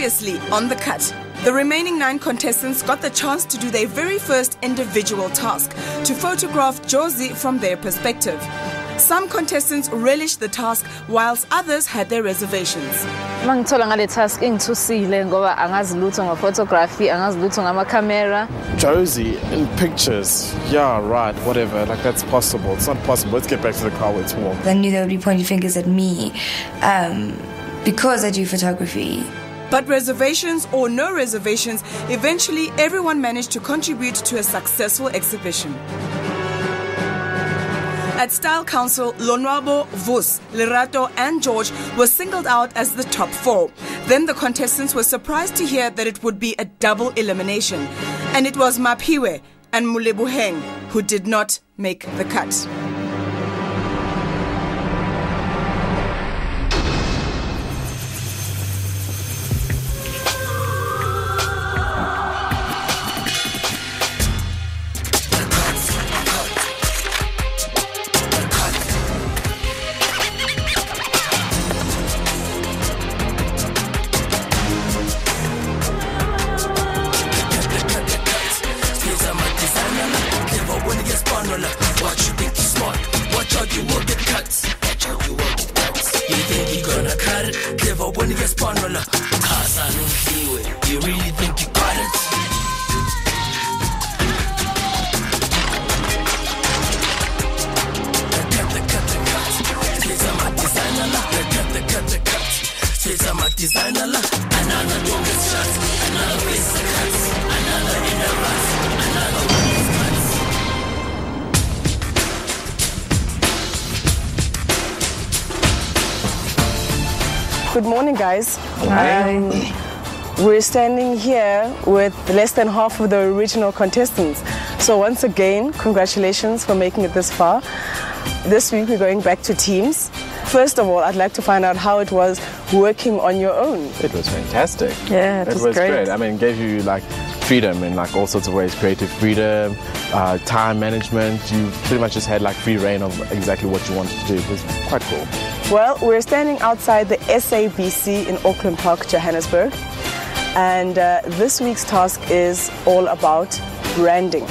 Previously on The Cut, the remaining 9 contestants got the chance to do their very first individual task, to photograph Jozi from their perspective. Some contestants relished the task, whilst others had their reservations. Mangithola ngale task ingithusile ngoba angazi lutho photography, angazi lutho camera. Jozi in pictures, yeah, right, whatever, like that's possible. It's not possible. Let's get back to the car where it's warm. I knew they would be pointing fingers at me because I do photography. But reservations or no reservations, eventually everyone managed to contribute to a successful exhibition. At Style Council, Lonwabo, Vus, Lerato and George were singled out as the top 4. Then the contestants were surprised to hear that it would be a double elimination. And it was Maphiwe and Mulebuheng who did not make the cut. What you think you smart? Watch out, you will get cut. Watch out, you will get cut. You think you gonna cut it? Clever when you get spun on the cars, I don't see it. You really think you got it? The cut. Says I'm a designer. The cut. Says I'm a designer. Another dog is shot. Another face is cut. Another in the rust. Another one is cut. Good morning, guys. Hi. We're standing here with less than half of the original contestants. So once again, congratulations for making it this far. This week we're going back to teams. First of all, I'd like to find out how it was working on your own. It was fantastic. Yeah, it was great. I mean, it gave you like freedom in like all sorts of ways, creative freedom, time management. You pretty much just had like free reign of exactly what you wanted to do. It was quite cool. Well, we're standing outside the SABC in Auckland Park, Johannesburg. And this week's task is all about branding.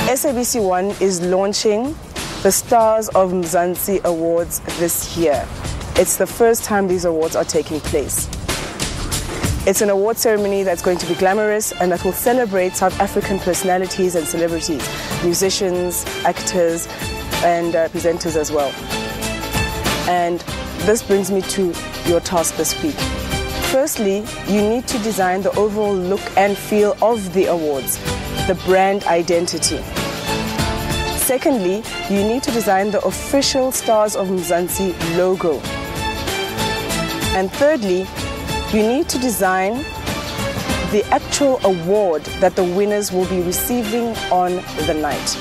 SABC 1 is launching the Stars of Mzanzi Awards this year. It's the first time these awards are taking place. It's an award ceremony that's going to be glamorous and that will celebrate South African personalities and celebrities, musicians, actors, and presenters as well. And this brings me to your task this week. Firstly, you need to design the overall look and feel of the awards, the brand identity. Secondly, you need to design the official Stars of Mzanzi logo. And thirdly, you need to design the actual award that the winners will be receiving on the night.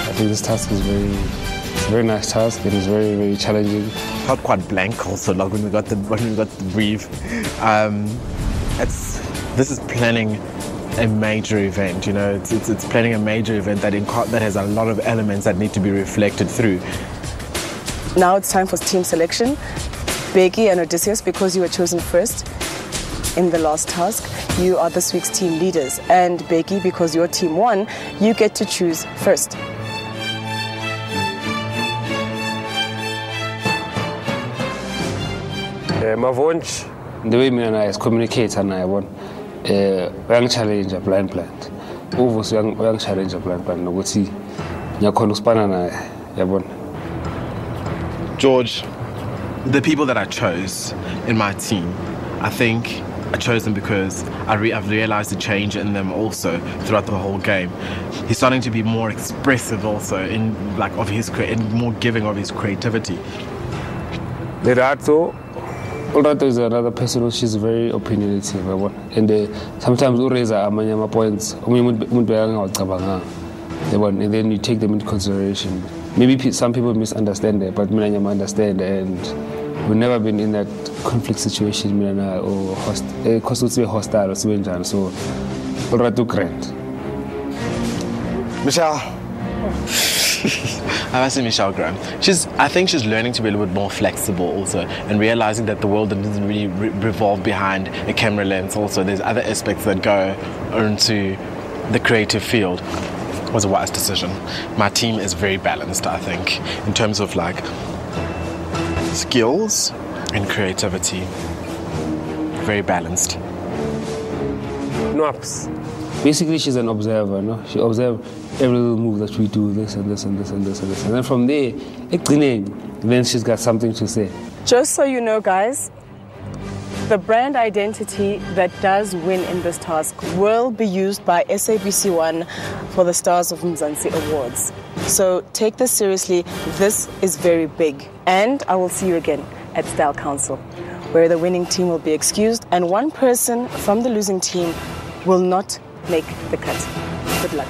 I think this task is it's a very nice task. It is very, very challenging. Felt quite blank also, like when we got the brief. This is planning a major event, you know. It's planning a major event that has a lot of elements that need to be reflected through. Now it's time for team selection. Becky and Odysseus, because you were chosen first in the last task, you are this week's team leaders. And Becky, because your team won, you get to choose first. Mavonch, the way me and I communicate and I want young challenge a blind plant. Uvus young challenge a blind plant. No see, George, the people that I chose in my team, I think I chose them because I've realized the change in them also throughout the whole game. He's starting to be more expressive also in more giving of his creativity. Lerato is another person who she's very opinionative, and sometimes we raise our points, and then you take them into consideration. Maybe some people misunderstand that, but I understand, and we've never been in that conflict situation or hostile or so Lerato grand. Michelle, I see Michelle Graham. I think she's learning to be a little bit more flexible also, and realizing that the world doesn't really revolve behind a camera lens. Also, there's other aspects that go into the creative field. It was a wise decision. My team is very balanced, I think, in terms of like skills and creativity. Very balanced. Nops. Basically, she's an observer, no? She observes every little move that we do, this and this and this and this and this. And then from there, then she's got something to say. Just so you know, guys, the brand identity that does win in this task will be used by SABC1 for the Stars of Mzanzi Awards. So take this seriously. This is very big. And I will see you again at Style Council, where the winning team will be excused and one person from the losing team will not make the cut. Good luck.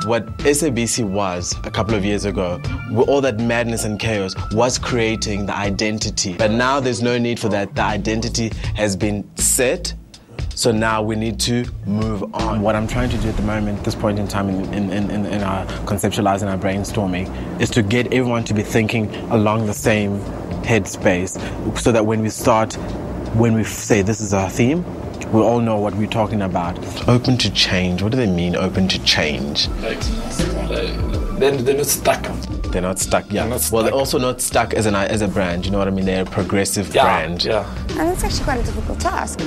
What SABC was a couple of years ago, with all that madness and chaos, was creating the identity. But now there's no need for that. The identity has been set, so now we need to move on. What I'm trying to do at the moment, at this point in time in our conceptualizing, our brainstorming, is to get everyone to be thinking along the same headspace, so that when we say this is our theme, we all know what we're talking about. Open to change. What do they mean, open to change? They're not stuck. They're not stuck, yeah. They're not stuck. Well, they're also not stuck as a brand, you know what I mean? They're a progressive brand. Yeah. And it's actually quite a difficult task.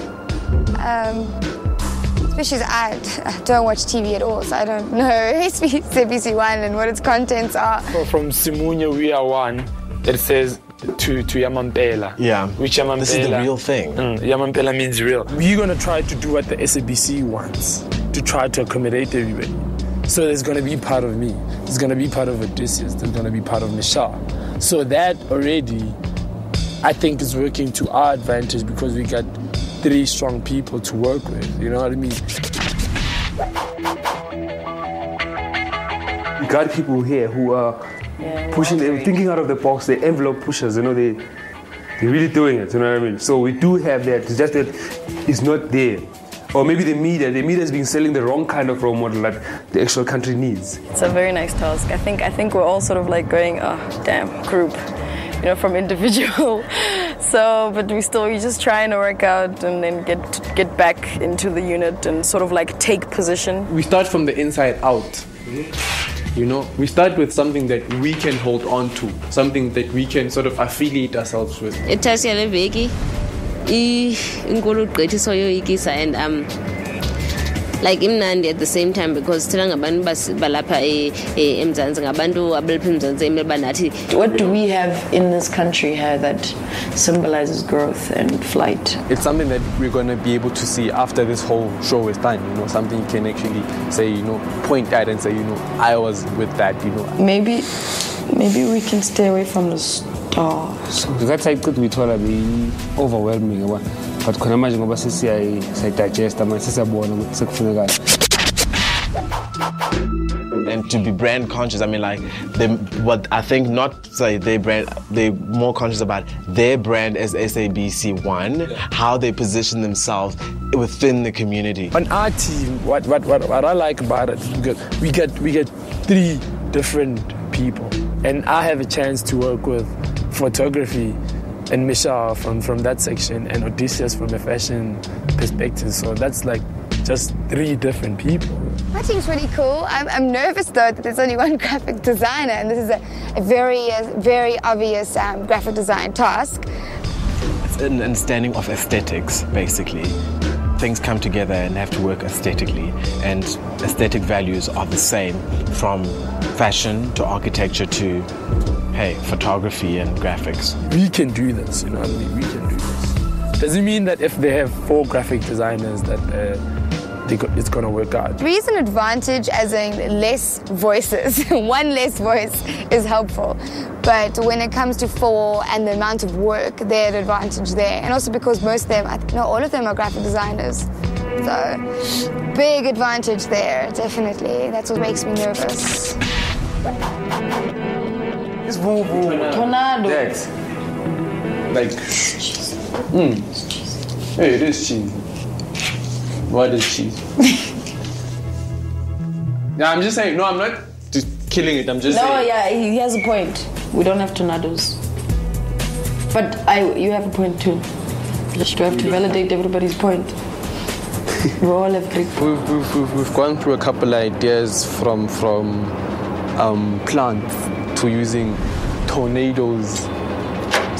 Especially as I don't watch TV at all, so I don't know SABC1 and what its contents are. From Simunya, we are one that says to Yamampela. Yeah. Which Yamampela? This is the real thing. Yamampela means real. We're going to try to do what the SABC wants, to try to accommodate everybody. So there's going to be part of me. There's going to be part of Odysseus. There's going to be part of Michelle. So that already, I think, is working to our advantage because we got 3 strong people to work with. You know what I mean? We got people here who are pushing, thinking out of the box, the envelope pushers, you know, they're really doing it, you know what I mean? So we do have that, it's just that it's not there. Or maybe the media has been selling the wrong kind of role model that the actual country needs. It's a very nice task. I think we're all sort of like going, oh, damn, group, you know, from individual. So, but we're just trying to work out and then get back into the unit and sort of like take position. We start from the inside out. You know, we start with something that we can hold on to, something that we can sort of affiliate ourselves with. It tells you a little and like imnandi at the same time because what do we have in this country here that symbolizes growth and flight? It's something that we're going to be able to see after this whole show is done, you know, something you can actually say, you know, point at and say, you know, I was with that, you know. Maybe we can stay away from the stars. That side could be totally overwhelming, but khona manje ngoba digest and to be brand conscious, I mean, like, they're more conscious about their brand as SABC1, how they position themselves within the community. On our team, what I like about it is we get 3 different people, and I have a chance to work with photography and Michelle from that section and Odysseus from a fashion perspective. So that's like just 3 different people. My team's really cool. I'm nervous though that there's only one graphic designer, and this is a very obvious graphic design task. It's an understanding of aesthetics, basically. Things come together and have to work aesthetically, and aesthetic values are the same from fashion to architecture to photography and graphics. We can do this, you know what I mean? We can do this. Doesn't mean that if they have 4 graphic designers that it's going to work out. 3 is an advantage, as in less voices. 1 less voice is helpful. But when it comes to 4 and the amount of work, they're an advantage there. And also because most of them, all of them are graphic designers. So, big advantage there, definitely. That's what makes me nervous. It's boom, boom. Tornado. That's like, hey, it is cheese. What is cheese? Yeah, I'm just saying. No, I'm not just killing it. I'm just saying. No, yeah, he has a point. We don't have tornadoes. But you have a point too. Just to have to validate everybody's point. We all have great points. We've gone through a couple of ideas from plants to using tornadoes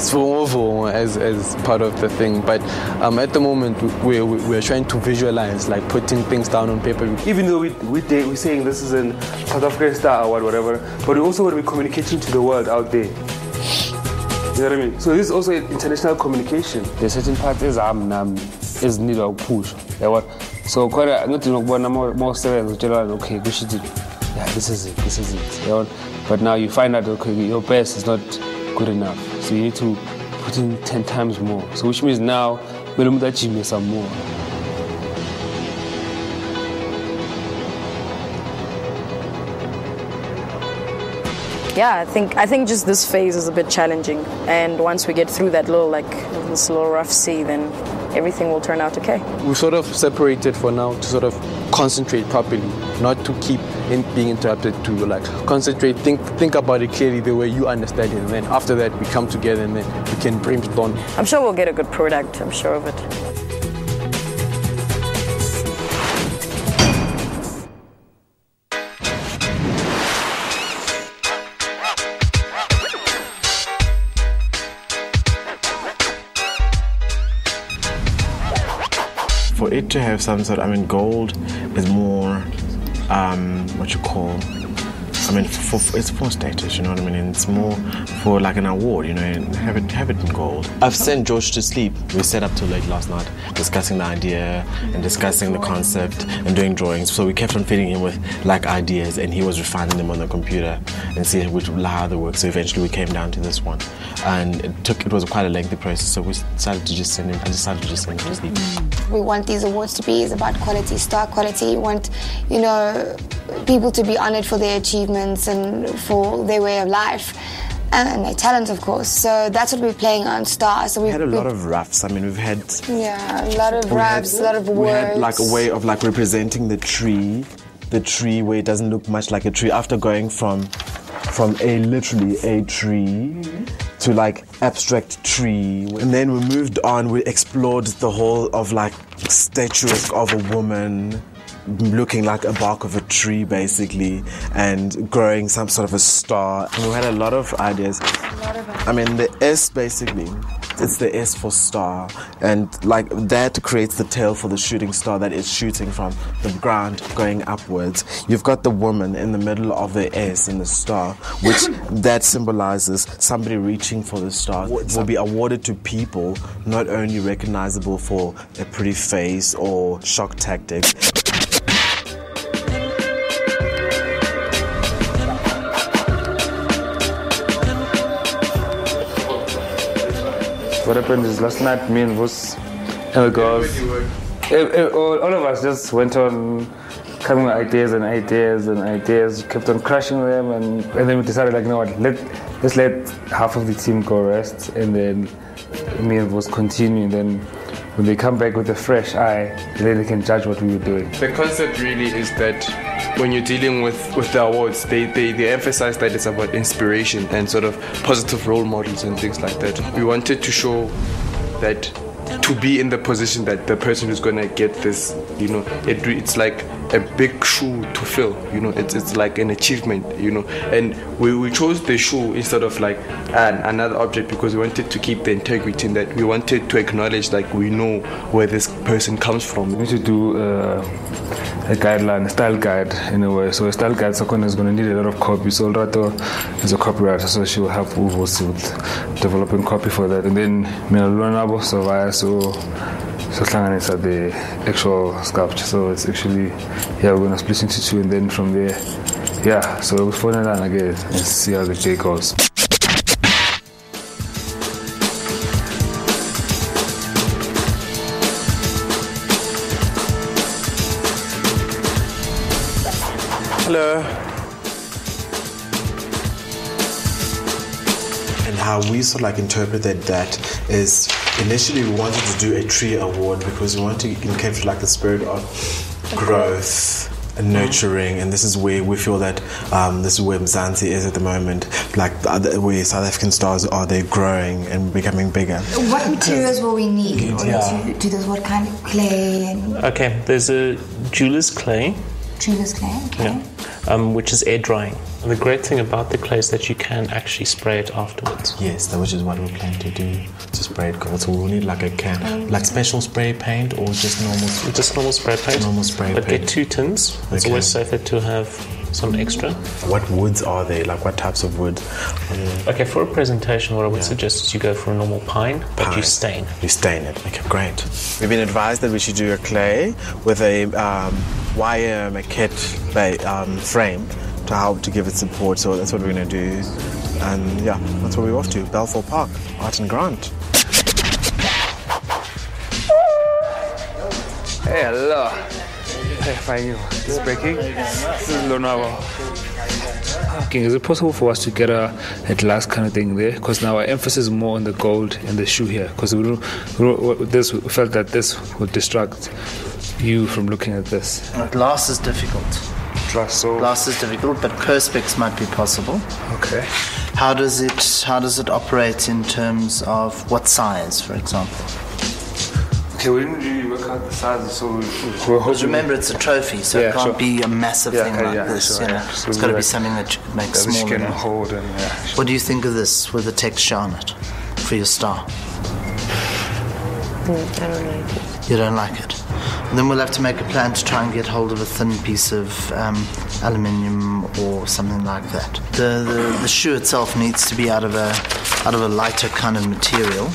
as part of the thing, but at the moment we're trying to visualize, like putting things down on paper. Even though we're saying this is in South African style or whatever, but we also want to be communicating to the world out there. You know what I mean? So this is also international communication. There's certain parts is need a push. So quite a not to more seven okay, we should yeah, this is it. You know? But now you find out okay, your best is not good enough. So you need to put in 10 times more. So which means now we'll move that gym some more. Yeah, I think just this phase is a bit challenging, and once we get through that this little rough sea, then everything will turn out okay. We've sort of separated for now to sort of concentrate properly, not to keep being interrupted, to like concentrate, think about it clearly the way you understand it, and then after that we come together and then we can brainstorm. I'm sure we'll get a good product, I'm sure of it. For it to have some sort of, gold is more, what you call, it's for status, you know what I mean? And it's more for like an award, you know, and have it in gold. I've sent George to sleep. We stayed up till late last night discussing the idea and discussing the concept and doing drawings. So we kept on feeding him with like ideas, and he was refining them on the computer and see how they work. So eventually we came down to this one. And it was quite a lengthy process, so I decided to just send him to sleep. We want these awards to be about quality, star quality. We want, people to be honored for their achievements and for their way of life and their talent, of course. So that's what we're playing on Star. So we had a lot of roughs. We've had a lot of roughs, a lot of words. We had like a way of like representing the tree where it doesn't look much like a tree. After going from literally a tree to like abstract tree, and then we moved on. We explored the whole of like statues of a woman looking like a bark of a tree basically, and growing some sort of a star. And we had a lot of ideas. The S basically, it's the S for star, and like that creates the tail for the shooting star that is shooting from the ground going upwards. You've got the woman in the middle of the S in the star, which that symbolizes somebody reaching for the star. It will be awarded to people not only recognizable for a pretty face or shock tactics. What happened is last night, me and Vos and the girls, all of us just went on coming with ideas, kept on crushing them, and then we decided, like, you know what, let's let half of the team go rest, and then me and Vos continue, and then when they come back with a fresh eye, then they can judge what we were doing. The concept really is that when you're dealing with the awards, they emphasize that it's about inspiration and sort of positive role models and things like that. We wanted to show that to be in the position that the person who's going to get this, it's like a big shoe to fill, it's like an achievement, and we chose the shoe instead of like another object because we wanted to keep the integrity in that. We wanted to acknowledge like we know where this person comes from. We need to do a guideline, a style guide in a way. So a style guide, Sakona is going to need a lot of copies. So Rato is a copywriter, so she will help Uvos with developing copy for that. And then Melonabo Savaya, so Hlanganisa at the actual sculpture. So it's actually, we're going to split into two, and then from there, so we'll phone it on again and see how the day goes. Hello. And how we sort of like interpreted that is Initially, we wanted to do a tree award because we want to encapsulate like the spirit of growth and nurturing, and this is where we feel that this is where Mzanzi is at the moment. Like the other, where South African stars are, they're growing and becoming bigger. What materials will we need in order to do this? What kind of clay? And Okay, there's a jeweler's clay. Jeweler's clay, okay. Yeah, which is air drying. The great thing about the clay is that you can actually spray it afterwards. Yes, which is what we plan to do, to spray it gold. So we'll need like a can, like special spray paint or just normal? Just normal spray paint. Normal spray but paint. Get 2 tins. It's always safer to have some extra. What woods are they? Like what types of wood? Okay, for a presentation, what I would suggest is you go for a normal pine, but you stain. You stain it. Okay, great. We've been advised that we should do a clay with a wire maquette frame to help to give it support. So that's what we're going to do. And yeah, that's what we're off to. Balfour Park, Art and Grant. Hey, hello. Hey, fine you. This is breaking. This is Lonabo. Okay, is it possible for us to get a glass kind of thing there? Because now our emphasis is more on the gold and the shoe here. Because we felt that this would distract you from looking at this. Glass is difficult. Glass is difficult, but perspex might be possible. Okay. How does it operate in terms of what size, for example? Okay, we didn't really work out the size, so because remember it's a trophy, so it can't be a massive thing like this. Sure, you know? So it's got to be something that you can make smaller. That you can hold and What do you think of this with the texture on it for your star? I don't like it. You don't like it? Then we'll have to make a plan to try and get hold of a thin piece of aluminium or something like that. The shoe itself needs to be out of a lighter kind of material.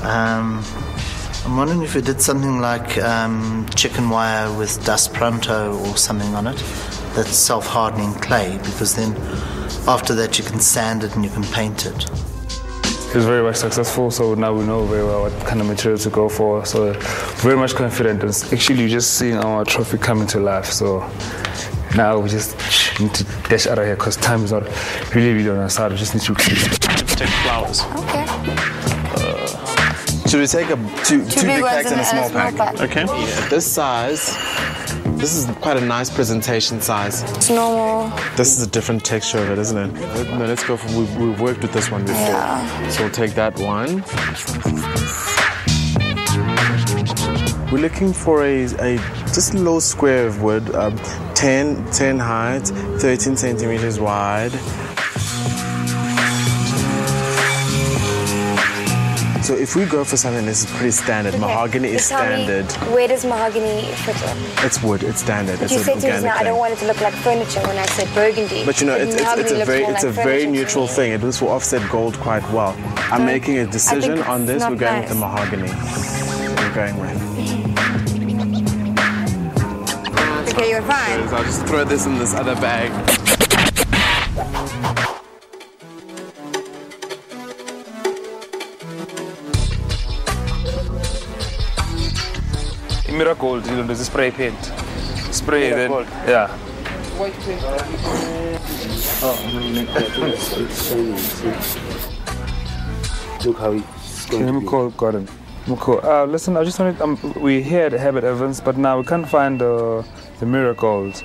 I'm wondering if we did something like chicken wire with dust pronto or something on it. That's self-hardening clay, because then after that you can sand it and you can paint it. It's very much successful, so now we know very well what kind of material to go for. So very much confident. It's actually just seeing our trophy coming to life. So now we just need to dash out of here because time is not really on our side. We just need to take flowers. Okay. Should we take two big packs and a small pack? Okay. Yeah, this size. This is quite a nice presentation size. It's normal. This is a different texture of it, isn't it? No, let's go for, we've worked with this one before. Yeah. So we'll take that one. We're looking for a just a little square of wood, 10 height, 13 centimeters wide. So if we go for something that's pretty standard, mahogany is standard. Where does mahogany fit in? It's wood, it's standard. But it's you said to me now, I don't want it to look like furniture when I said burgundy. But you know, it's a very neutral thing. It will offset gold quite well. I'm making a decision on this. We're going with the mahogany. We're going with. Okay, you're fine. So I'll just throw this in this other bag. Mirror gold, you know, there's a spray paint. Spray then, gold. Yeah. White paint. Look how it's going to be. Call Gordon. Listen, I just wanted, we here at Herbert Evans, but now we can't find the mirror gold.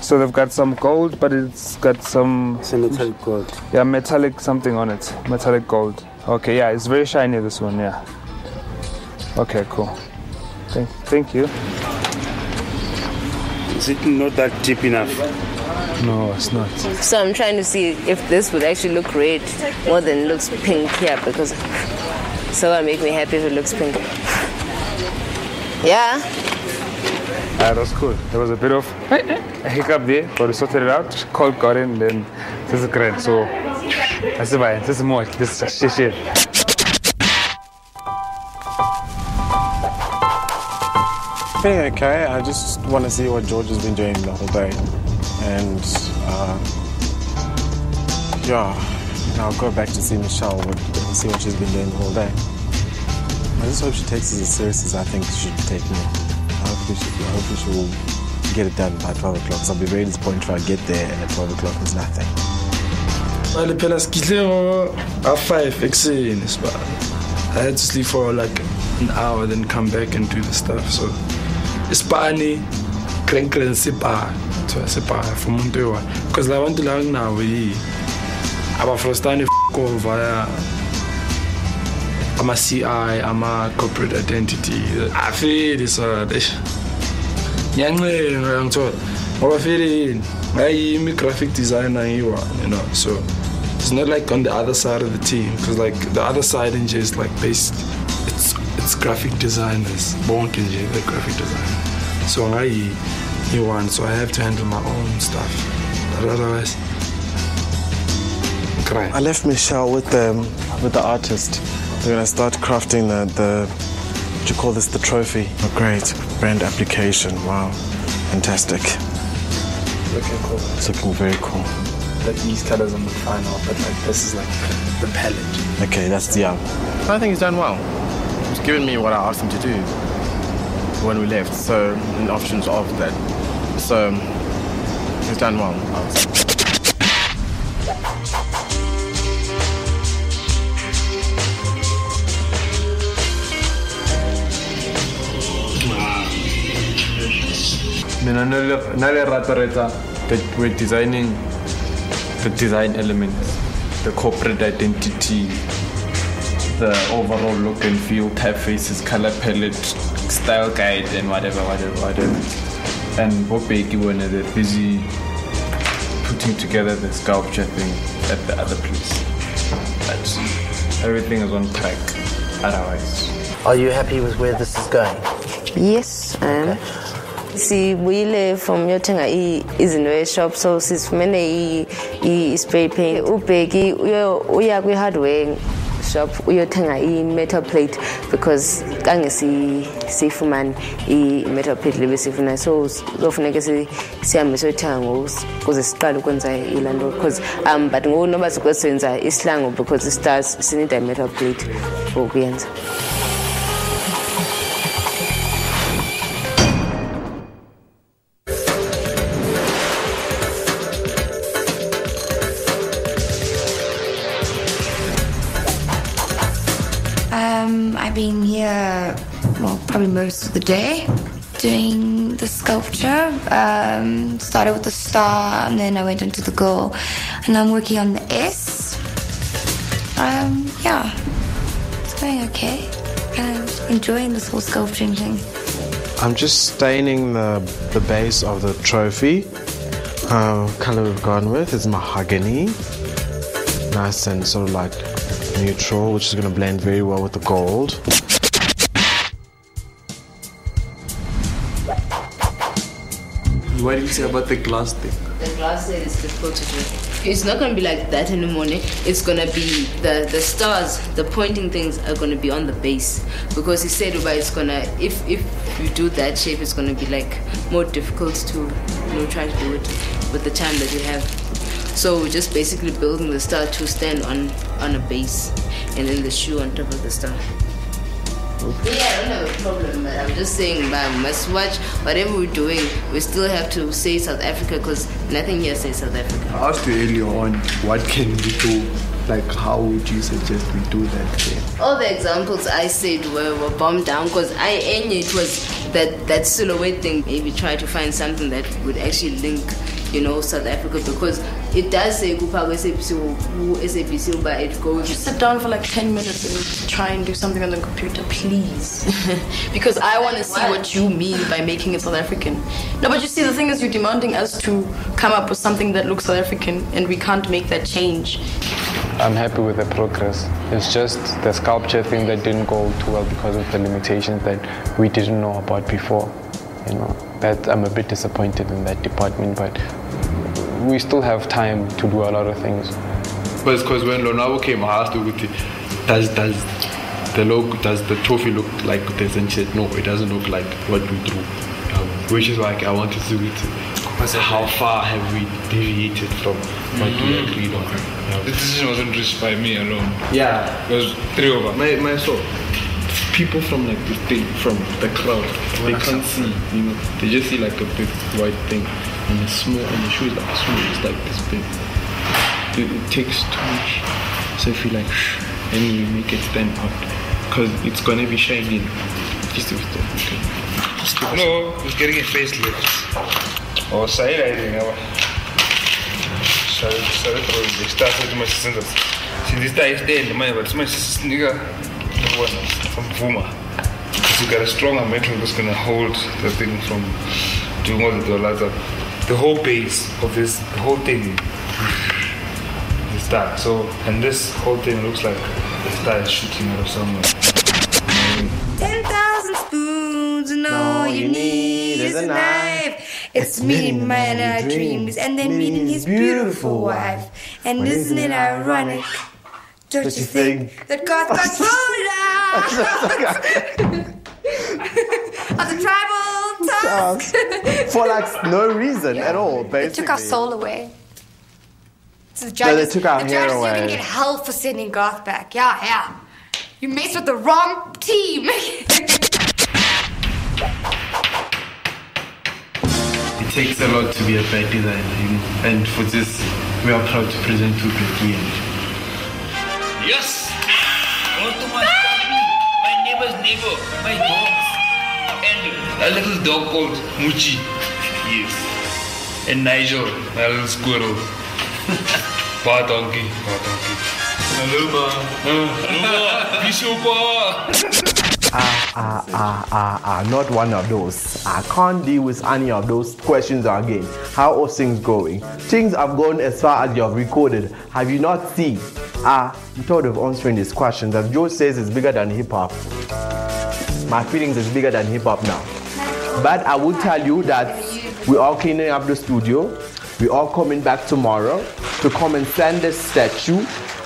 So they've got some gold, but it's got some... It's a metallic gold. Yeah, metallic something on it. Metallic gold. Okay, yeah, it's very shiny, this one, yeah. Okay, cool. Thank you. Is it not that deep enough? No, it's not. So I'm trying to see if this would actually look red more than looks pink here, because so it'll make me happy if it looks pink. Yeah. That was cool. There was a bit of a hiccup there, but we sorted it out. Called Gordon, then this is great. So that's why this is more. This is shit. Okay, I just want to see what George has been doing the whole day, and I'll go back to see Michelle and see what she's been doing the whole day. I just hope she takes this as serious as I think she should be taking it. Hopefully she will get it done by 12 o'clock, so I'll be very disappointed if I get there and at 12 o'clock there's nothing. Vale phela sikhile ngo 5 ekseni siba. I had to sleep for like an hour, then come back and do the stuff. So Ispani, Krenkren Sipa, to Sipa from Montewa. Because I want to learn now, we have first time via I'm a CI, I'm a corporate identity. I feel this young I'm a graphic designer, you know, so it's not like on the other side of the team, because like the other side in J is like based, it's graphic designers, bonk in J, the graphic designer. So so I have to handle my own stuff. But otherwise, cry. I left Michelle with the artist. They're gonna start crafting the what do you call this, the trophy. Oh, great brand application. Wow, fantastic. Looking cool. It's looking very cool. Like these colors on the final, but like this is like the palette. Okay, that's the I think he's done well. He's given me what I asked him to do when we left, so in options of that. So he's done well. That we're designing the design elements, the corporate identity, the overall look and feel, typefaces, color palette, style guide, and whatever. And Bobeki when they're busy putting together the sculpture thing at the other place. But everything is on track otherwise. Are you happy with where this is going? Yes, I am. See, we live from Yotenga is in the shop, so since many spray paint, Ubeki, we are hardware shop, Yotenga metal plate because Gangasi Sifuman metal plate live Sifuna, so often I guess Siam so tangos because it's Kalukanza Ilando because but no numbers questions are Islango because it starts seeing the metal plate for Guyans. I've been here, well, probably most of the day doing the sculpture. Started with the star and then I went into the girl and I'm working on the S. Yeah, it's going okay. Kind of enjoying this whole sculpturing thing. I'm just staining the base of the trophy. Color we've gone with is mahogany. Nice and sort of like neutral, which is going to blend very well with the gold. What do you say about the glass thing? The glass thing is difficult to do. It's not going to be like that anymore. It's going to be the stars, the pointing things are going to be on the base. Because he said it's going to, if you do that shape, it's going to be like more difficult to try to do it with the time that you have. So we're just basically building the star to stand on a base and then the shoe on top of the star. Yeah, I don't have a problem, but I'm just saying, we must watch whatever we're doing. We still have to say South Africa because nothing here says South Africa. I asked you earlier on, what can we do? Like, how would you suggest we do that thing? All the examples I said were bombed down because it was that silhouette thing. Maybe try to find something that would actually link, South Africa because it does say SABC, but it goes. Just sit down for like 10 minutes and try and do something on the computer, please. Because I want to see what you mean by making it South African. No, but you see, the thing is, you're demanding us to come up with something that looks South African, and we can't make that change. I'm happy with the progress. It's just the sculpture thing that didn't go too well because of the limitations that we didn't know about before. That I'm a bit disappointed in that department, but we still have time to do a lot of things. But it's because when Lonabo came, I asked him, does the trophy look like this and shit? No, it doesn't look like what we drew. Which is why I wanted to see how far have we deviated from what we agreed on. The decision wasn't reached by me alone. Yeah. It was three of us. My soul. People from like the thing, from the crowd, they can't see, they just see like a big white thing and it's small and the shoe is like small, it's like this big. It takes too much. So if you like and you make it stand out, because it's going to be shining. Just a bit. Okay. No, it's getting a facelift. Or side lighting. Sorry, they started too much sense. See, this guy is dead, but it's much nigga. From Vuma. You got a stronger metal that's going to hold the thing from doing all the dollars. The whole base of this, the whole thing is that. So, and this whole thing looks like the star is shooting out of somewhere. 10,000 spoons and all you need is a knife. It's meeting man in our dreams and then meeting his beautiful wife. And isn't it ironic? Don't you think that God got pulled out of the tribal task? For like no reason at all, basically. It took our soul away. So the No, judges, they took our the hair judges, away. you can get hell for sending Garth back. Yeah. You messed with the wrong team. It takes a lot to be a bad designer, you know. And for this, we are proud to present to Becky. Yes! Not too much company. My neighbor's neighbor, my dogs. And a little dog called Muchi. Yes. And Nigel, my little squirrel. Bar donkey. Hello, Not one of those. I can't deal with any of those questions again. How are things going? Things have gone as far as you have recorded. Have you not seen? I'm tired of answering these questions. As George says, it's bigger than hip-hop. My feelings is bigger than hip-hop now. But I will tell you that we are cleaning up the studio. We are coming back tomorrow to come and send the statue.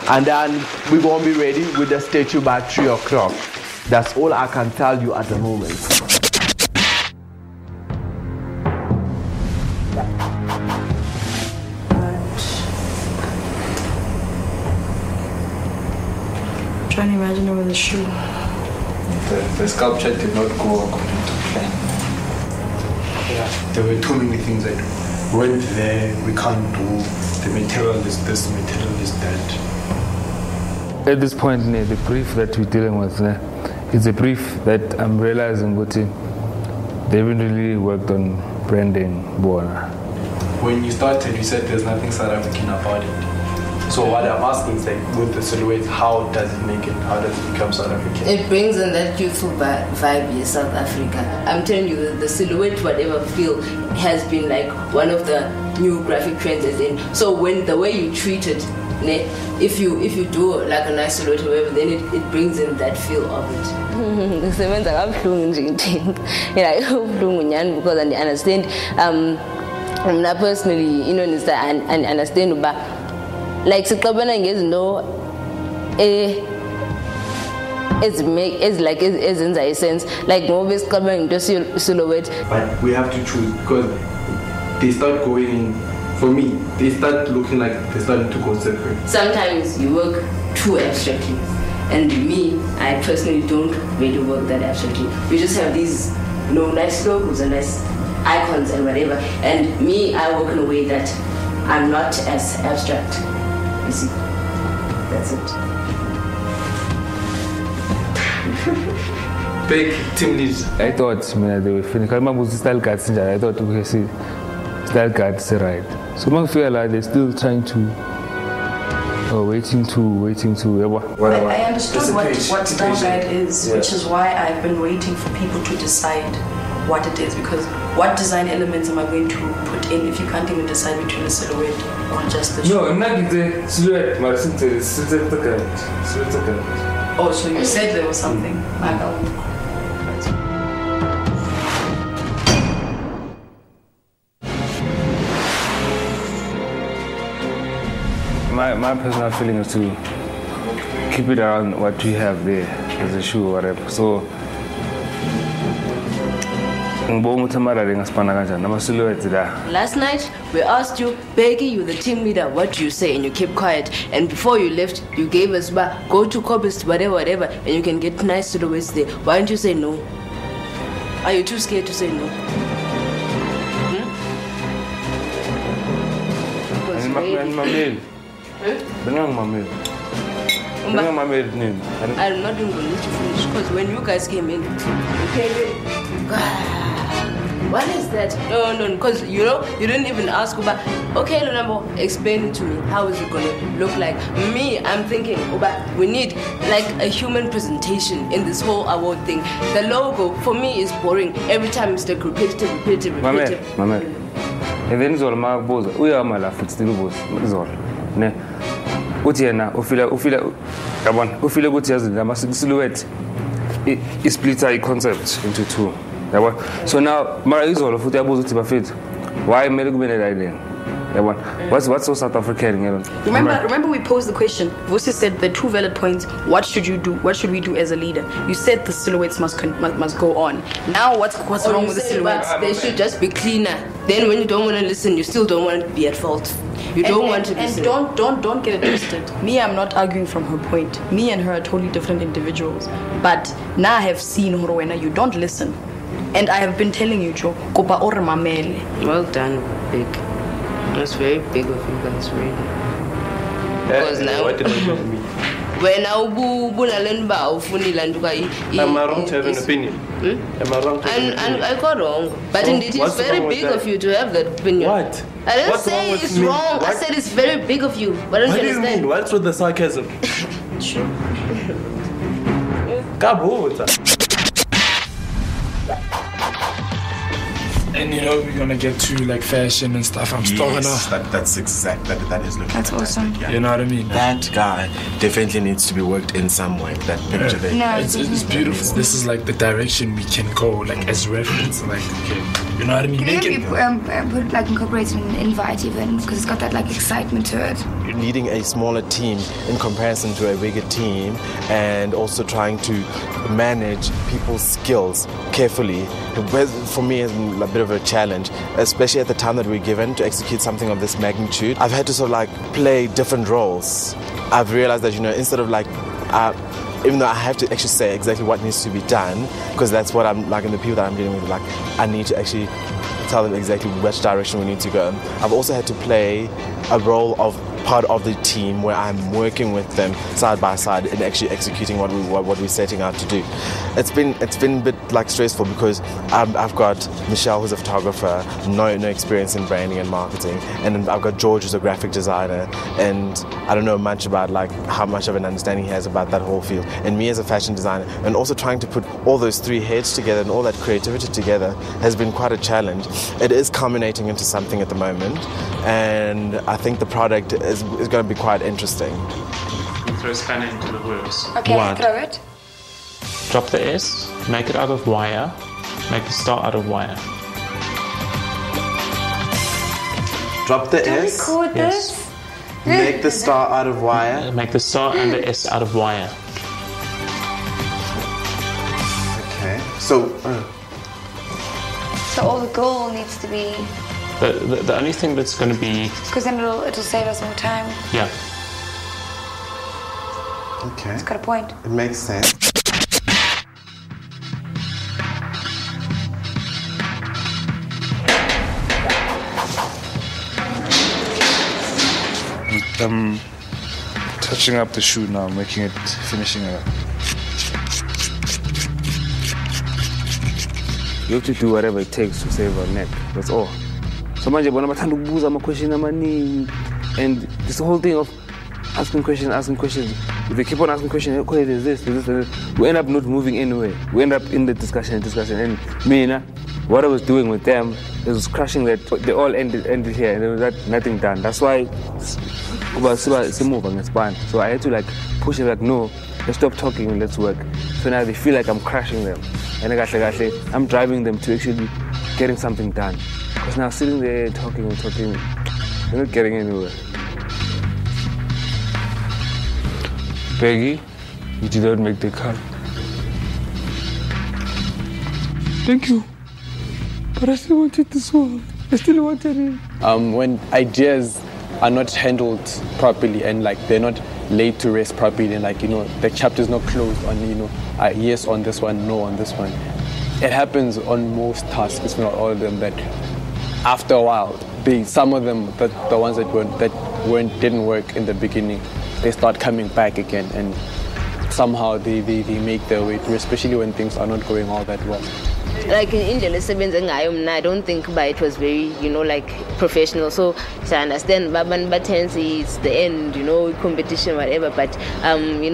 And then we're going to be ready with the statue by 3 o'clock. That's all I can tell you at the moment. I'm trying to imagine over the shoe. The sculpture did not go according to plan. Yeah, there were too many things that weren't there, we can't do. The material is this, the material is that. At this point, the brief that we're dealing with is a brief that I'm realizing they haven't really worked on branding Bona. When you started, you said there's nothing South African about it. So what I'm asking is like, with the silhouette, how does it make it? How does it become South African? It brings in that youthful vibe in South Africa. I'm telling you, the silhouette, whatever feel, has been like one of the new graphic trends is in. So when the way you treat it, if you do like a nice silhouette or whatever, then it brings in that feel of it. Because I understand. Personally, you know, I understand, but like it's in a sense like movies covering just silhouette. But we have to choose because they start going. For me, they start looking like they're starting to go separate. Sometimes you work too abstractly, and me, I personally don't really work that abstractly. We just have these, nice logos and nice icons and whatever. And me, I work in a way that I'm not as abstract. You see, that's it. Big team leads. I thought they were finished. I thought we see style cards right. So I feel like they're still trying to, waiting to. I understood what style guide is, which is why I've been waiting for people to decide what it is. Because what design elements am I going to put in if you can't even decide between a silhouette or just the shoe? No, I'm not the silhouette. Oh, so you said there was something. My personal feeling is to keep it around what we have there as a shoe or whatever. So, last night we asked you, Becky, you're the team leader, what do you say? And you kept quiet. And before you left, you gave us go to Cobus, whatever, and you can get nice silhouettes there. Why don't you say no? Are you too scared to say no? I'm not doing going to finish because when you guys came in, what is that? No, because you didn't even ask about. Okay, Lunambo, explain it to me. How is it gonna look like? Me, I'm thinking, we need like a human presentation in this whole award thing. The logo for me is boring. Every time it's like repetitive. Mama. And then it's all my boss. We are my life. It's still boss. It's all. Ne. Utiena, ufila ukuthi yazi la silhouette is split a concept into two. So now mara izolo futhi yabuza ukuthi bafethu why kumele kube ne what's so South African? Remember we posed the question. Vusi said the two valid points. What should you do? What should we do as a leader? You said the silhouettes must go on. Now what's wrong with the silhouettes? They should just be cleaner. Then when you don't want to listen, you still don't want to be at fault. You don't want to listen. And don't get it twisted. Me, I'm not arguing from her point. Me and her are totally different individuals. But now I have seen Horowena, you don't listen. And I have been telling you, Joe, kopa ore mamele. Well done, big. That's very big of you guys, really. Because now, what did I mean? When I am I wrong to have an opinion? Am I wrong to have an opinion? I got wrong. But So indeed, it's very big of you to have that opinion. What? I didn't What's say wrong with it's me? wrong. I said it's very big of you. But don't What you do you understand? mean? What's with the sarcasm? Sure. And we're gonna get to like fashion and stuff. I'm still gonna. That's exact. That is looking. That's awesome. Yeah. You know what I mean? That guy definitely needs to be worked in some way. That picture there. No, it's beautiful. This is like the direction we can go, like as reference, like okay, you know what I mean? Could you put like incorporate an invite even because it's got that like excitement to it. Leading a smaller team in comparison to a bigger team, and also trying to manage people's skills carefully, for me is a bit of a challenge, especially at the time that we're given to execute something of this magnitude. I've had to sort of like play different roles. I've realized that instead of like even though I have to actually say exactly what needs to be done, because that's what I'm like, in the people that I'm dealing with, like I need to actually tell them exactly which direction we need to go. I've also had to play a role of part of the team where I'm working with them side by side and actually executing what we're setting out to do. It's been a bit like stressful because I've got Michelle, who's a photographer, no experience in branding and marketing, and then I've got George, who's a graphic designer, and I don't know much about like how much of an understanding he has about that whole field, and me as a fashion designer, and also trying to put all those three heads together and all that creativity together has been quite a challenge. It is culminating into something at the moment, and I think the product is going to be quite interesting. Throw a spanner into the works. Okay, throw it. Drop the S, make it out of wire, make the star out of wire. Drop the Don't S. record Yes. this. Make the star out of wire. Make the star and the S out of wire. Okay. So. So all the goal needs to be. The only thing that's going to be. Because then it'll save us more time. Yeah. Okay. It's got a point. It makes sense. I'm touching up the shoe now, finishing it up. You have to do whatever it takes to save our neck. That's all. So manje bona bathanda ukubuza ama-question amaningi, and this whole thing of asking questions. If they keep on asking questions, okay, there's this, we end up not moving anywhere. We end up in the discussion. And me, what I was doing with them is crushing that. They all ended here, and there was nothing done. That's why so I had to like push it, like no, let's stop talking and let's work. So now they feel like I'm crushing them, and I'm driving them to actually getting something done. Because now sitting there talking, they're not getting anywhere. Peggy, you did not make the cut. Thank you. But I still wanted this one. I still wanted it. When ideas are not handled properly and like they're not laid to rest properly, and like the chapter's not closed on yes on this one, no on this one. It happens on most tasks, if not all of them, that after a while, some of them, the ones that didn't work in the beginning, they start coming back again, and somehow they make their way through, especially when things are not going all that well. Like in India, I don't think it was very, like professional. So I understand it's the end, competition, whatever. But healthy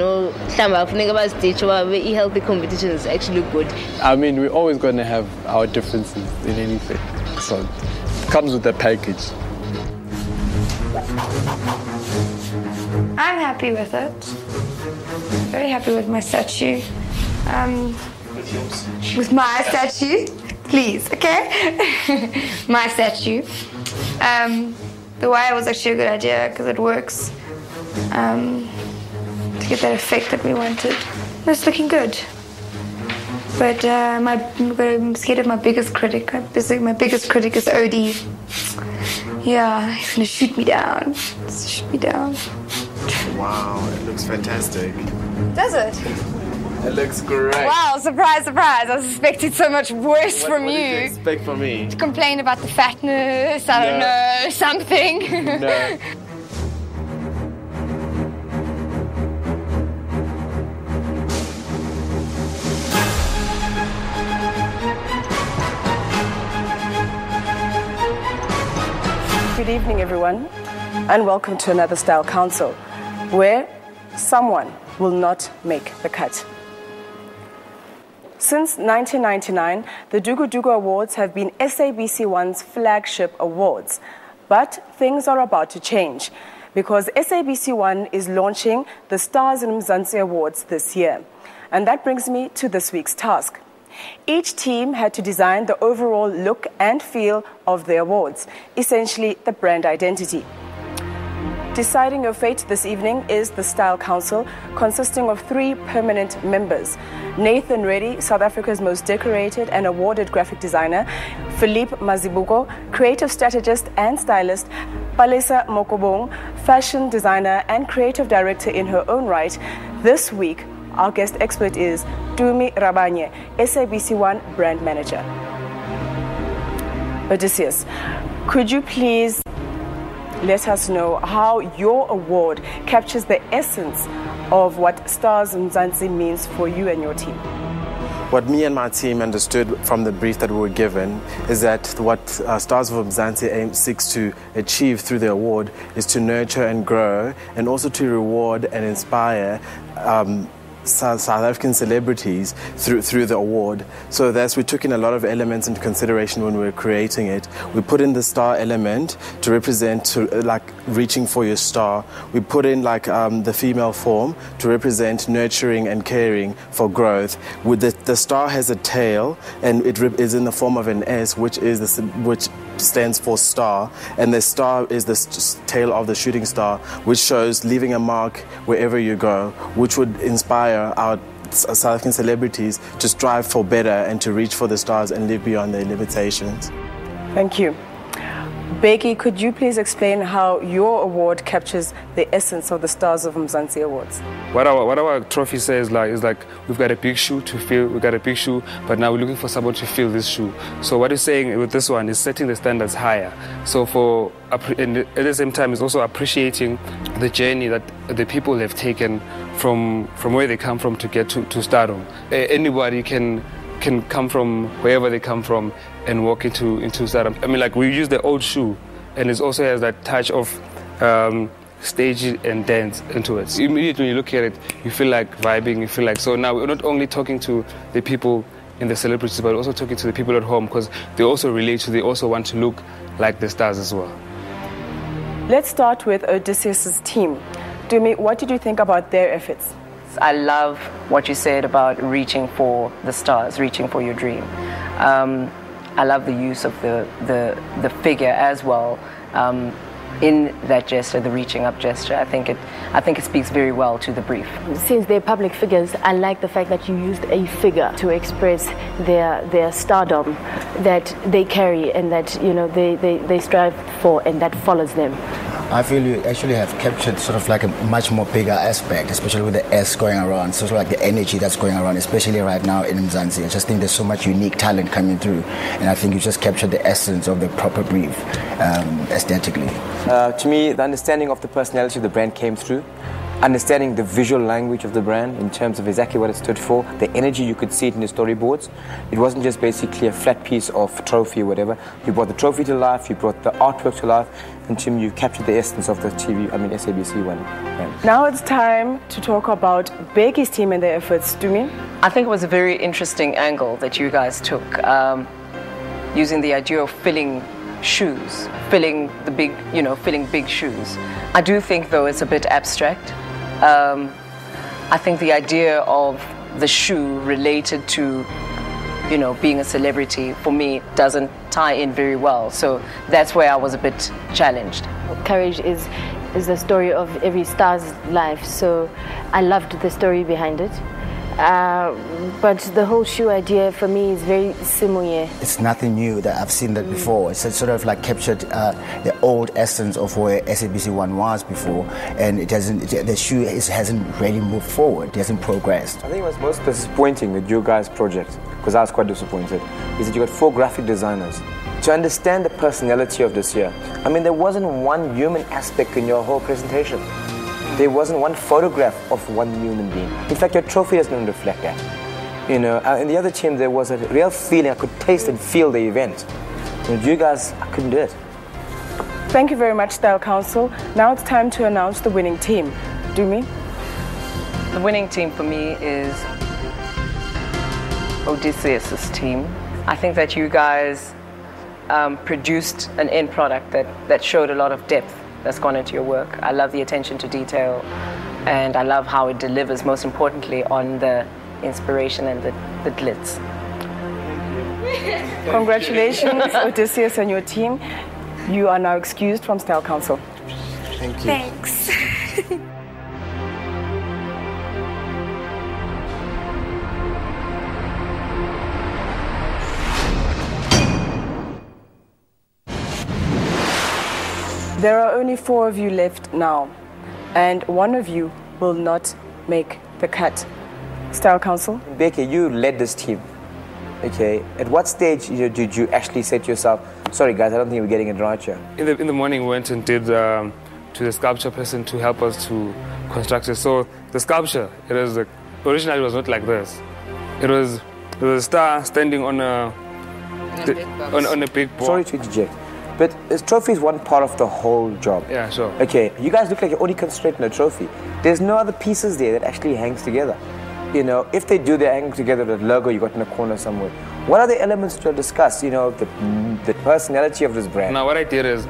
competition is actually good. I mean, we're always going to have our differences in anything. So it comes with the package. I'm happy with it. Very happy with my statue. With my statue, please, okay? My statue. The wire was actually a good idea because it works to get that effect that we wanted. It's looking good. But I'm scared of my biggest critic. My biggest critic is OD. Yeah, he's gonna shoot me down. Shoot me down. Wow, it looks fantastic. Does it? It looks great. Wow, surprise, surprise. I was expecting so much worse from you. What did you expect from me? To complain about the fatness, I don't know, something. No. Good evening, everyone, and welcome to another Style Council, where someone will not make the cut. Since 1999, the Dugu Dugu Awards have been SABC1's flagship awards. But things are about to change because SABC1 is launching the Stars in Mzanzi Awards this year. And that brings me to this week's task. Each team had to design the overall look and feel of the awards, essentially the brand identity. Deciding your fate this evening is the Style Council, consisting of 3 permanent members. Nathan Reddy, South Africa's most decorated and awarded graphic designer. Philippe Mazibuko, creative strategist and stylist. Palesa Mokobong, fashion designer and creative director in her own right. This week, our guest expert is Tumi Rabanye, SABC1 brand manager. Odysseus, could you please let us know how your award captures the essence of what Stars Mzanzi means for you and your team? What me and my team understood from the brief that we were given is that what Stars of Mzanzi seeks to achieve through the award is to nurture and grow, and also to reward and inspire South African celebrities through the award. So we took in a lot of elements into consideration when we were creating it. We put in the star element to represent reaching for your star. We put in the female form to represent nurturing and caring for growth. With the star has a tail, and it is in the form of an S, which stands for star, and the star is the tail of the shooting star, which shows leaving a mark wherever you go, which would inspire our South African celebrities to strive for better and to reach for the stars and live beyond their limitations. Thank you. Becky, could you please explain how your award captures the essence of the Stars of Mzanzi Awards? What our trophy says is we've got a big shoe to fill, we've got a big shoe, but now we're looking for someone to fill this shoe. So what we're saying with this one is setting the standards higher. So and at the same time, it's also appreciating the journey that the people have taken from where they come from to get to stardom. Anybody can come from wherever they come from and walk into stardom. I mean, we use the old shoe, and it also has that touch of stage and dance into it. Immediately when you look at it, you feel like vibing, you feel like... So now we're not only talking to the people in the celebrities, but also talking to the people at home, because they also they also want to look like the stars as well. Let's start with Odysseus' team. Tumi, what did you think about their efforts? I love what you said about reaching for the stars, reaching for your dream. I love the use of the figure as well in that gesture, the reaching up gesture. I think it speaks very well to the brief. Since they're public figures, I like the fact that you used a figure to express their stardom that they carry and that they strive for and that follows them. I feel you actually have captured sort of a much more bigger aspect, especially with the S going around, sort of the energy that's going around, especially right now in Mzanzi. I just think there's so much unique talent coming through, and I think you just captured the essence of the proper brief aesthetically. To me, the understanding of the personality of the brand came through. understanding the visual language of the brand in terms of exactly what it stood for, the energy, you could see it in the storyboards. It wasn't just basically a flat piece of trophy or whatever. You brought the trophy to life, you brought the artwork to life, and Tim, you captured the essence of the SABC one. Now it's time to talk about Becky's team and their efforts. Dumi? I think it was a very interesting angle that you guys took, using the idea of filling shoes, filling big shoes. I do think, though, it's a bit abstract. I think the idea of the shoe related to, being a celebrity, for me, doesn't tie in very well. So that's where I was a bit challenged. Courage is the story of every star's life, so I loved the story behind it. But the whole shoe idea for me is very similar. It's nothing new that I've seen that before. It's sort of like captured the old essence of where SABC One was before, and the shoe hasn't really moved forward. It hasn't progressed. I think what's most disappointing with your guys' project, because I was quite disappointed, is that you got 4 graphic designers. To understand the personality of this year, I mean, there wasn't one human aspect in your whole presentation. There wasn't one photograph of one human being. In fact, your trophy doesn't reflect that. In the other team, there was a real feeling. I could taste and feel the event. With you guys, I couldn't do it. Thank you very much, Style Council. Now it's time to announce the winning team. Dumi? The winning team for me is Odysseus' team. I think that you guys produced an end product that showed a lot of depth that's gone into your work. I love the attention to detail, and I love how it delivers, most importantly, on the inspiration and the glitz. Congratulations, Odysseus and your team. You are now excused from Style Council. Thank you. Thanks. There are only 4 of you left now, and one of you will not make the cut. Style Council? Becky, you led this team. Okay, at what stage did you actually say to yourself, sorry guys, I don't think we're getting it right here? In the morning we went and did to the sculpture person to help us to construct it. So the sculpture, originally it was not like this. It was a star standing on a big board. Sorry to interject, but this trophy is one part of the whole job. Yeah, sure. Okay, you guys look like you're only concentrating on a trophy. There's no other pieces there that actually hangs together. If they do, they hang together with the logo you got in a corner somewhere. What are the elements to discuss? The personality of this brand. Now what I did is,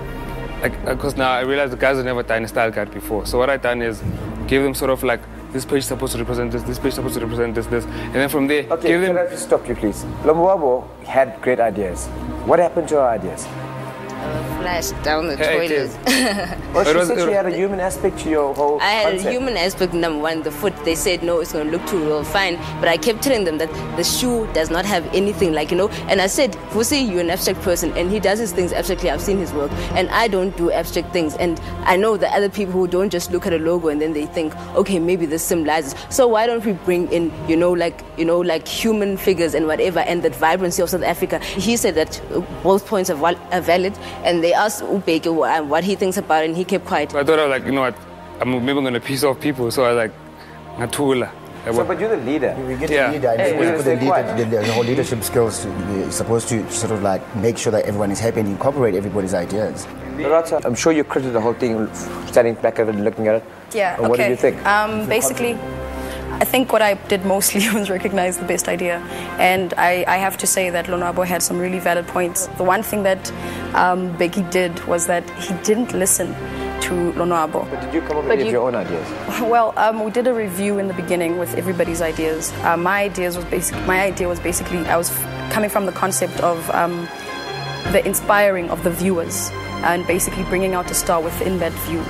because now I realized the guys have never done a style guide before. So what I done is give them sort of like, this page is supposed to represent this page is supposed to represent this. And then from there, okay, can I just stop you please? Lomboabo had great ideas. What happened to our ideas? Flashed down the toilet. Well, she said she had a human aspect to your whole I had concept. a human aspect, number one, the foot. They said, no, it's going to look too real fine. But I kept telling them that the shoe does not have anything, And I said, Vusi, you're an abstract person, and he does his things abstractly. I've seen his work, and I don't do abstract things. And I know that other people who don't just look at a logo and then they think, okay, maybe this symbolizes. So why don't we bring in, like human figures and whatever, and that vibrancy of South Africa. He said that both points are valid, and they asked Ubeke what he thinks about it, and he kept quiet. So I thought I was like, you know what, I'm maybe going to piss off people, so I was like, Natula. So, but you're the leader. You get the leader, and the whole leadership skills, you're supposed to sort of like make sure that everyone is happy and incorporate everybody's ideas. Rata, I'm sure you credited the whole thing, standing back at it and looking at it. Yeah, What did you think? Basically, I think what I did mostly was recognize the best idea. And I have to say that Lonwabo had some really valid points. The one thing that Becky did was that he didn't listen to Lonwabo. But did you come up with your own ideas? Well, we did a review in the beginning with everybody's ideas. My idea was basically, I was coming from the concept of the inspiring of the viewers, and basically bringing out a star within that view,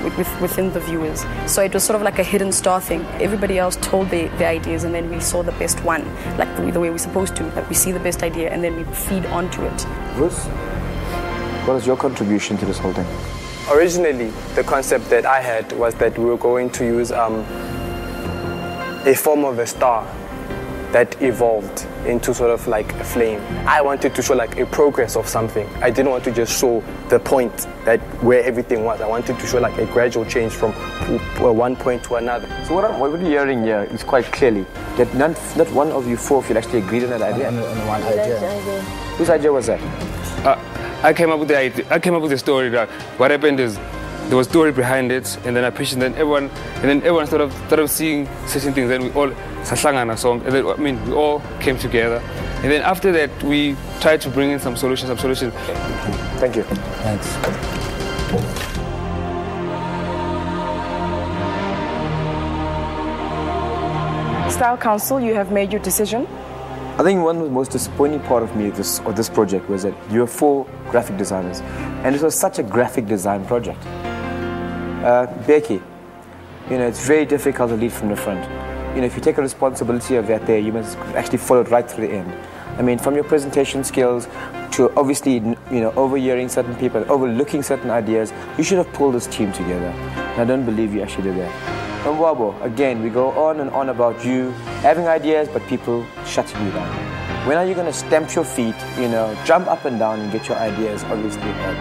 within the viewers. So it was sort of like a hidden star thing. Everybody else told their ideas, and then we saw the best one, like the way we're supposed to. Like we see the best idea, and then we feed onto it. Bruce, what is your contribution to this whole thing? Originally, the concept that I had was that we were going to use a form of a star that evolved into sort of like a flame. I wanted to show like a progress of something. I didn't want to just show the point that where everything was. I wanted to show like a gradual change from one point to another. So what we're hearing here is quite clearly that not one of you four of you actually agreed on that idea. On one idea. Whose idea was that? I came up with the idea. I came up with the story. That what happened is there was a story behind it, and then I pitched, and then everyone started seeing certain things. Then we all sasangana song, and then we all came together. And then after that, we tried to bring in some solutions. Thank you. Thanks. Style Council, you have made your decision. I think one of the most disappointing part of me this project was that you were 4 graphic designers, and it was such a graphic design project. Becky, it's very difficult to lead from the front. If you take a responsibility of that there, you must actually follow it right through the end. I mean, from your presentation skills to obviously, overhearing certain people, overlooking certain ideas, you should have pulled this team together. And I don't believe you actually did that. And Wabo, again, we go on and on about you having ideas, but people shutting you down. When are you going to stamp your feet, jump up and down and get your ideas obviously heard?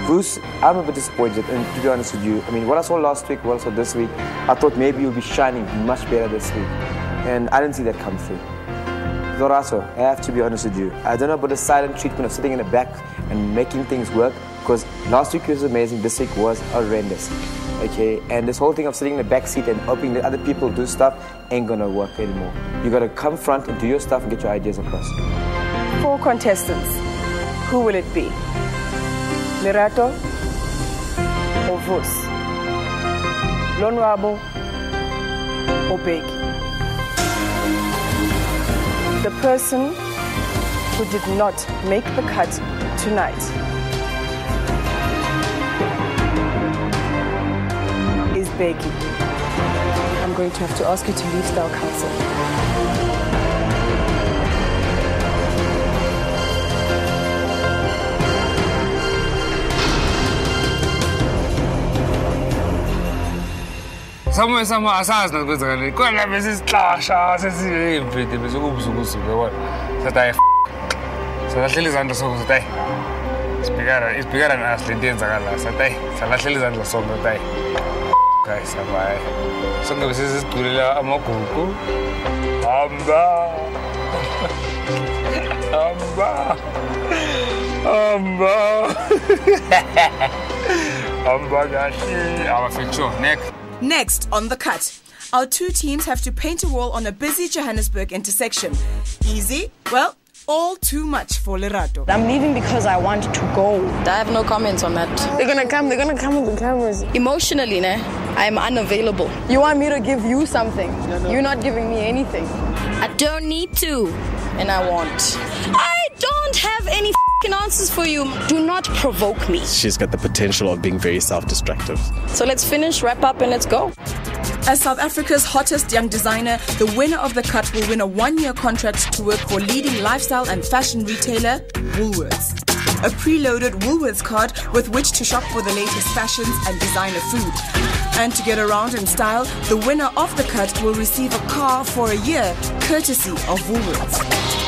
Bruce, I'm a bit disappointed, and to be honest with you, I mean, what I saw last week, what I saw this week, I thought maybe you'll be shining much better this week. And I didn't see that come through. Zoraso, I have to be honest with you. I don't know about the silent treatment of sitting in the back and making things work, because last week was amazing, this week was horrendous. Okay, and this whole thing of sitting in the back seat and hoping that other people do stuff ain't gonna work anymore. You gotta come front and do your stuff and get your ideas across. 4 contestants. Who will it be? Lerato or Vos? Lonwabo or Beki? The person who did not make the cut tonight is Beki. I'm going to have to ask you to leave Style Council. Somewhere asazi nakwenzakale kwala besisixasha sesiyimfidi besikubusukusuku yabona sathi ayi salahlela izandla sonke sathi ayi isibhekana naso lento yenzakala sathi ayi salahlela izandla sonke sathi ayi guys sabayi sonke besisiculela amagugu hamba kahle abafethu next. Next on The Cut, our 2 teams have to paint a wall on a busy Johannesburg intersection. Easy? Well, all too much for Lerato. I'm leaving because I want to go. I have no comments on that. They're gonna come with the cameras. Emotionally, I'm unavailable. You want me to give you something? No. You're not giving me anything. I don't need to. And I won't. I don't have any answers for you. Do not provoke me. She's got the potential of being very self-destructive. So let's finish, wrap up, and let's go. As South Africa's hottest young designer, the winner of The Cut will win a 1-year contract to work for leading lifestyle and fashion retailer Woolworths. A preloaded Woolworths card with which to shop for the latest fashions and designer food. And to get around in style, the winner of The Cut will receive a car for a year, courtesy of Woolworths.